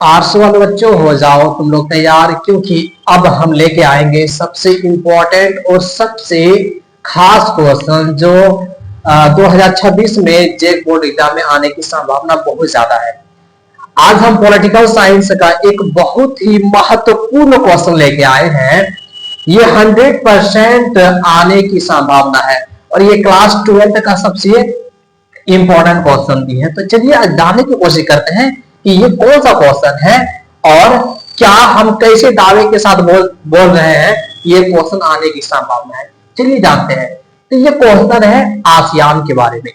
Arts वाले बच्चों हो जाओ तुम लोग तैयार, क्योंकि अब हम लेके आएंगे सबसे इंपॉर्टेंट और सबसे खास क्वेश्चन जो 2026 में जेक बोर्ड एग्जाम में आने की संभावना बहुत ज्यादा है। आज हम पॉलिटिकल साइंस का एक बहुत ही महत्वपूर्ण क्वेश्चन लेके आए हैं। ये 100% आने की संभावना है और ये क्लास 12 का सबसे इंपॉर्टेंट क्वेश्चन भी है। तो चलिए जानने की कोशिश करते हैं कि ये कौन सा क्वेश्चन है और क्या हम कैसे दावे के साथ बोल रहे हैं ये क्वेश्चन आने की संभावना है। चलिए जानते हैं। तो ये क्वेश्चन है आसियान के बारे में।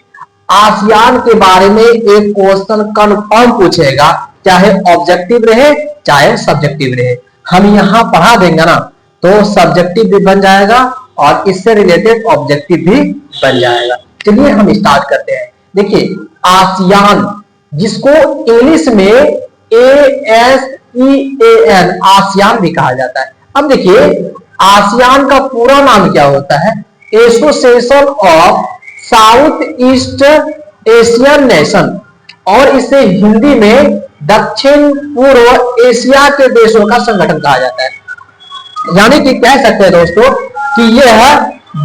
आसियान के बारे में एक क्वेश्चन कंफर्म पूछेगा, चाहे ऑब्जेक्टिव रहे चाहे सब्जेक्टिव रहे। हम यहां पढ़ा देंगे ना तो सब्जेक्टिव भी बन जाएगा और इससे रिलेटेड ऑब्जेक्टिव भी बन जाएगा। चलिए हम स्टार्ट करते हैं। देखिए आसियान, जिसको इंग्लिश में ASEAN आसियान भी कहा जाता है। अब देखिए आसियान का पूरा नाम क्या होता है? Association of south east Asian nation, और इसे हिंदी में दक्षिण पूर्व एशिया के देशों का संगठन कहा जाता है। यानी कि कह सकते हैं दोस्तों कि यह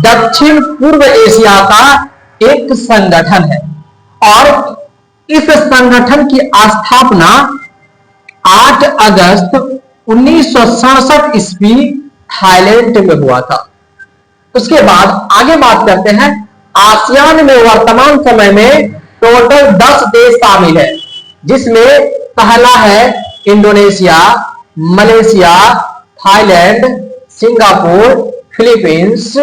दक्षिण पूर्व एशिया का एक संगठन है और इस संगठन की स्थापना 8 अगस्त 1967 ईस्वी थाईलैंड में हुआ था। उसके बाद आगे बात करते हैं। आसियान में वर्तमान समय में टोटल 10 देश शामिल है, जिसमें पहला है Indonesia, Malaysia, Thailand, Singapore, Philippines,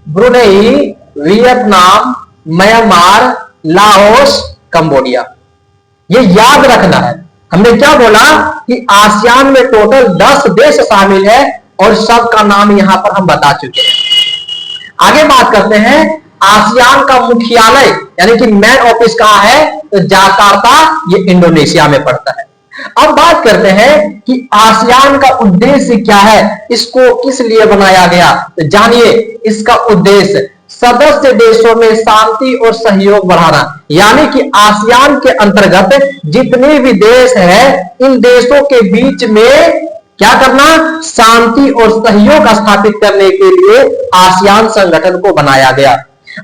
Brunei, Vietnam, Myanmar, Laos, Cambodia. ये याद रखना है। हमने क्या बोला कि आसियान में टोटल 10 देश शामिल है और सबका नाम यहां पर हम बता चुके हैं। आगे बात करते हैं। आसियान का मुख्यालय यानी कि मेन ऑफिस कहां है? तो जाकार्ता, ये इंडोनेशिया में पड़ता है। अब बात करते हैं कि आसियान का उद्देश्य क्या है, इसको किस लिए बनाया गया। तो जानिए इसका उद्देश्य सदस्य देशों में शांति और सहयोग बढ़ाना, यानी कि आसियान के अंतर्गत जितने भी देश हैं इन देशों के बीच में क्या करना? शांति और सहयोग स्थापित करने के लिए आसियान संगठन को बनाया गया।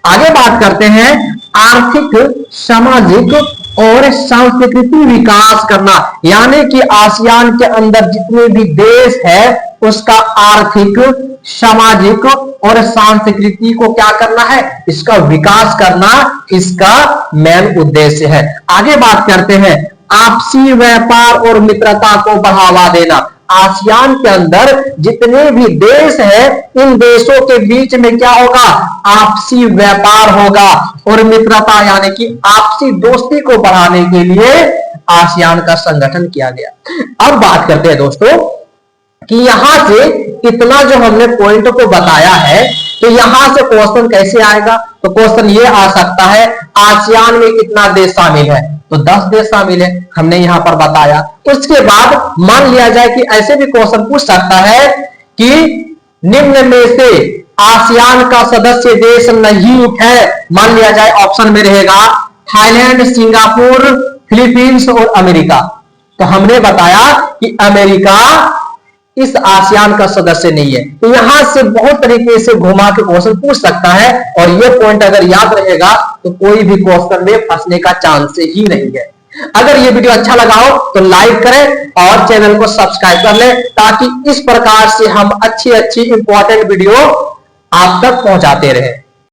आगे बात करते हैं। आर्थिक, सामाजिक और सांस्कृतिक विकास करना, यानी कि आसियान के अंदर जितने भी देश है उसका आर्थिक, सामाजिक और संस्कृति को क्या करना है? इसका विकास करना इसका मेन उद्देश्य है। आगे बात करते हैं। आपसी व्यापार और मित्रता को बढ़ावा देना। आसियान के अंदर जितने भी देश हैं इन देशों के बीच में क्या होगा? आपसी व्यापार होगा और मित्रता यानी कि आपसी दोस्ती को बढ़ाने के लिए आसियान का संगठन किया गया। अब बात करते हैं दोस्तों कि यहां से इतना जो हमने पॉइंट को बताया है तो यहां से क्वेश्चन कैसे आएगा? तो क्वेश्चन ये आ सकता है आसियान में कितना देश शामिल है? तो 10 देश शामिल है, हमने यहां पर बताया। उसके बाद मान लिया जाए कि ऐसे भी क्वेश्चन पूछ सकता है कि निम्न में से आसियान का सदस्य देश नहीं है। मान लिया जाए ऑप्शन में रहेगा थाईलैंड, सिंगापुर, फिलीपींस और अमेरिका। तो हमने बताया कि अमेरिका इस आसियान का सदस्य नहीं है। तो यहां से बहुत तरीके से घुमा के क्वेश्चन पूछ सकता है और ये पॉइंट अगर याद रहेगा तो कोई भी क्वेश्चन में फंसने का चांस ही नहीं है। अगर ये वीडियो अच्छा लगा हो तो लाइक करें और चैनल को सब्सक्राइब कर लें, ताकि इस प्रकार से हम अच्छी इंपॉर्टेंट वीडियो आप तक पहुंचाते रहें।